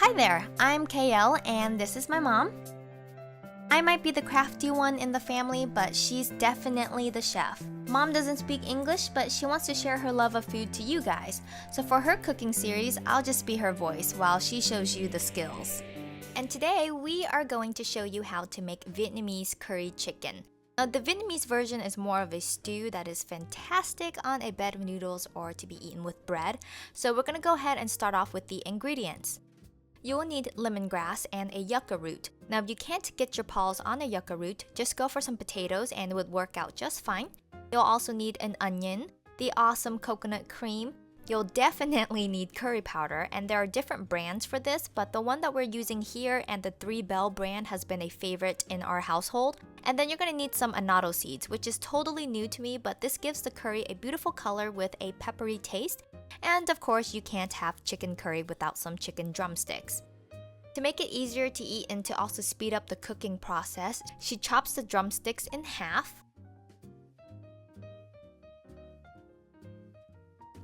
Hi there, I'm KL and this is my mom. I might be the crafty one in the family, but she's definitely the chef. Mom doesn't speak English, but she wants to share her love of food to you guys. So for her cooking series, I'll just be her voice while she shows you the skills. And today, we are going to show you how to make Vietnamese curry chicken. Now, the Vietnamese version is more of a stew that is fantastic on a bed of noodles or to be eaten with bread. So we're gonna go ahead and start off with the ingredients. You will need lemongrass and a yucca root. Now, if you can't get your paws on a yucca root, just go for some potatoes and it would work out just fine. You'll also need an onion, the awesome coconut cream. You'll definitely need curry powder, and there are different brands for this, but the one that we're using here and the 3 Bell brand has been a favorite in our household. And then you're gonna need some annatto seeds, which is totally new to me, but this gives the curry a beautiful color with a peppery taste. And of course, you can't have chicken curry without some chicken drumsticks. To make it easier to eat and to also speed up the cooking process, she chops the drumsticks in half.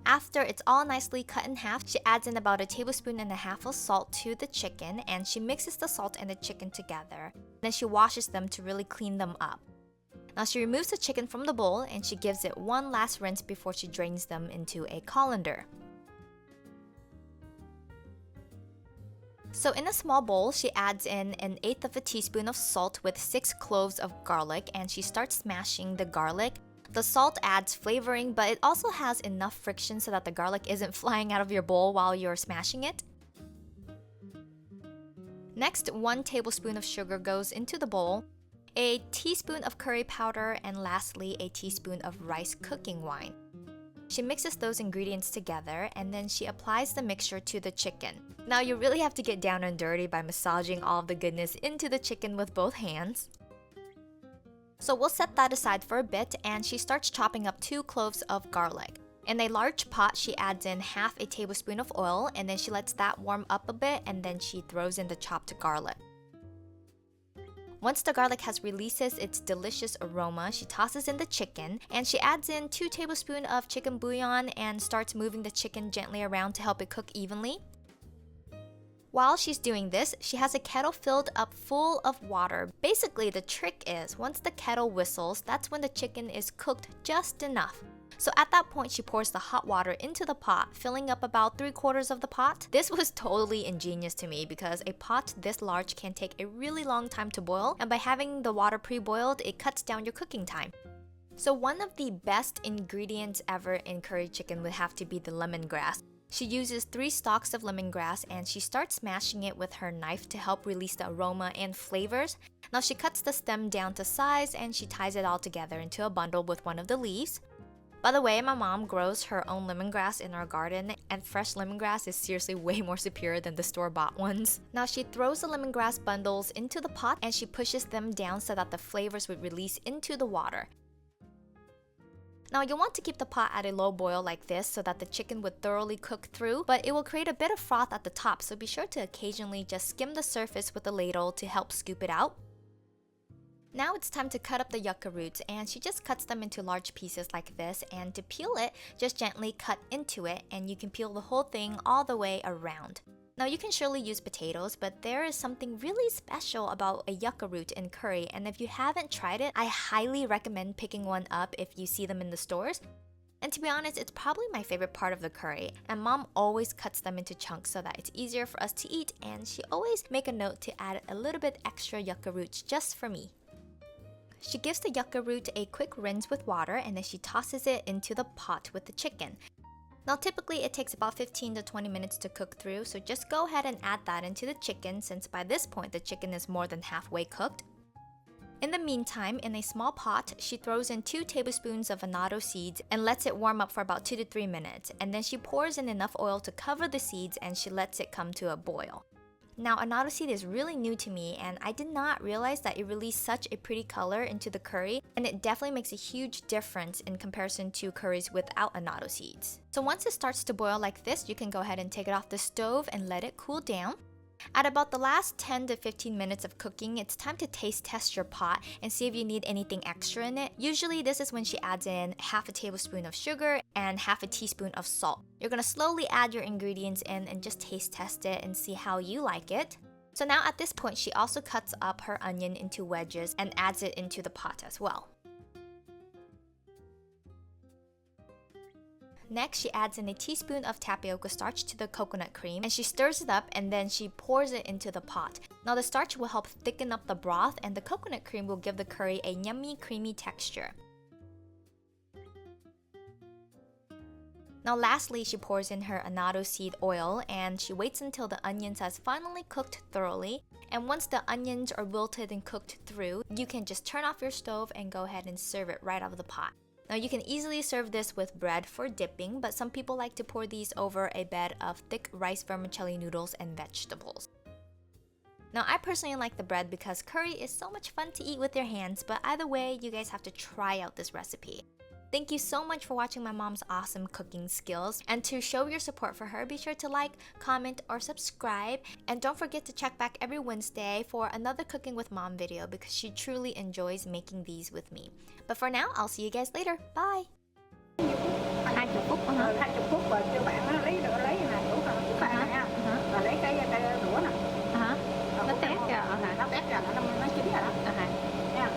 After it's all nicely cut in half, she adds in about 1.5 tablespoons of salt to the chicken, and she mixes the salt and the chicken together. Then she washes them to really clean them up. Now she removes the chicken from the bowl and she gives it one last rinse before she drains them into a colander. So in a small bowl, she adds in 1/8 teaspoon of salt with 6 cloves of garlic, and she starts smashing the garlic. The salt adds flavoring, but it also has enough friction so that the garlic isn't flying out of your bowl while you're smashing it. Next, 1 tablespoon of sugar goes into the bowl, a teaspoon of curry powder, and lastly, a teaspoon of rice cooking wine. She mixes those ingredients together and then she applies the mixture to the chicken. Now you really have to get down and dirty by massaging all of the goodness into the chicken with both hands. So we'll set that aside for a bit, and she starts chopping up 2 cloves of garlic. In a large pot, she adds in 1/2 tablespoon of oil, and then she lets that warm up a bit, and then she throws in the chopped garlic. Once the garlic has releases its delicious aroma, she tosses in the chicken, and she adds in 2 tablespoons of chicken bouillon and starts moving the chicken gently around to help it cook evenly. While she's doing this, she has a kettle filled up full of water. Basically, the trick is, once the kettle whistles, that's when the chicken is cooked just enough. So at that point, she pours the hot water into the pot, filling up about 3/4 of the pot. This was totally ingenious to me because a pot this large can take a really long time to boil, and by having the water pre-boiled, it cuts down your cooking time. So one of the best ingredients ever in curry chicken would have to be the lemongrass. She uses 3 stalks of lemongrass and she starts smashing it with her knife to help release the aroma and flavors. Now she cuts the stem down to size and she ties it all together into a bundle with one of the leaves. By the way, my mom grows her own lemongrass in our garden, and fresh lemongrass is seriously way more superior than the store-bought ones. Now she throws the lemongrass bundles into the pot and she pushes them down so that the flavors would release into the water. Now you'll want to keep the pot at a low boil like this so that the chicken would thoroughly cook through, but it will create a bit of froth at the top, so be sure to occasionally just skim the surface with a ladle to help scoop it out. Now it's time to cut up the yucca roots, and she just cuts them into large pieces like this, and to peel it, just gently cut into it, and you can peel the whole thing all the way around. Now you can surely use potatoes, but there is something really special about a yucca root in curry, and if you haven't tried it, I highly recommend picking one up if you see them in the stores. And to be honest, it's probably my favorite part of the curry, and mom always cuts them into chunks so that it's easier for us to eat, and she always make a note to add a little bit extra yucca roots just for me. She gives the yucca root a quick rinse with water, and then she tosses it into the pot with the chicken. Now typically it takes about 15 to 20 minutes to cook through, so just go ahead and add that into the chicken since by this point the chicken is more than halfway cooked. In the meantime, in a small pot, she throws in 2 tablespoons of annatto seeds and lets it warm up for about 2 to 3 minutes, and then she pours in enough oil to cover the seeds and she lets it come to a boil. Now, annatto seed is really new to me, and I did not realize that it released such a pretty color into the curry, and it definitely makes a huge difference in comparison to curries without annatto seeds. So once it starts to boil like this, you can go ahead and take it off the stove and let it cool down. At about the last 10 to 15 minutes of cooking, it's time to taste test your pot and see if you need anything extra in it. Usually this is when she adds in half a tablespoon of sugar and half a teaspoon of salt. You're gonna slowly add your ingredients in and just taste test it and see how you like it. So now at this point, she also cuts up her onion into wedges and adds it into the pot as well. Next, she adds in a teaspoon of tapioca starch to the coconut cream and she stirs it up and then she pours it into the pot. Now the starch will help thicken up the broth and the coconut cream will give the curry a yummy, creamy texture. Now lastly, she pours in her annatto seed oil and she waits until the onions has finally cooked thoroughly. And once the onions are wilted and cooked through, you can just turn off your stove and go ahead and serve it right out of the pot. Now you can easily serve this with bread for dipping, but some people like to pour these over a bed of thick rice vermicelli noodles and vegetables. Now I personally like the bread because curry is so much fun to eat with your hands, but either way, you guys have to try out this recipe. Thank you so much for watching my mom's awesome cooking skills, and to show your support for her, be sure to like, comment, or subscribe, and don't forget to check back every Wednesday for another Cooking with Mom video because she truly enjoys making these with me. But for now, I'll see you guys later. Bye! 20 phút hả? 20 phút rồi kêu bạn nó lấy là đũa bạn nha. Rồi lấy cái đũa nè. Hả? Nó tét ra nó tét ra nó chín rồi đó. Nha.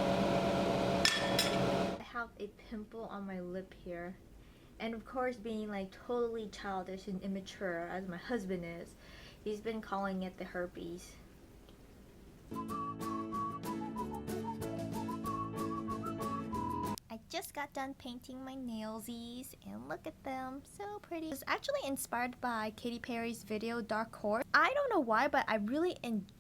I have a pimple on my lip here, and of course being like totally childish and immature as my husband is, he's been calling it the herpes. I just got done painting my nailsies and look at them, so pretty. It's actually inspired by Katy Perry's video Dark Horse. I don't know why, but I really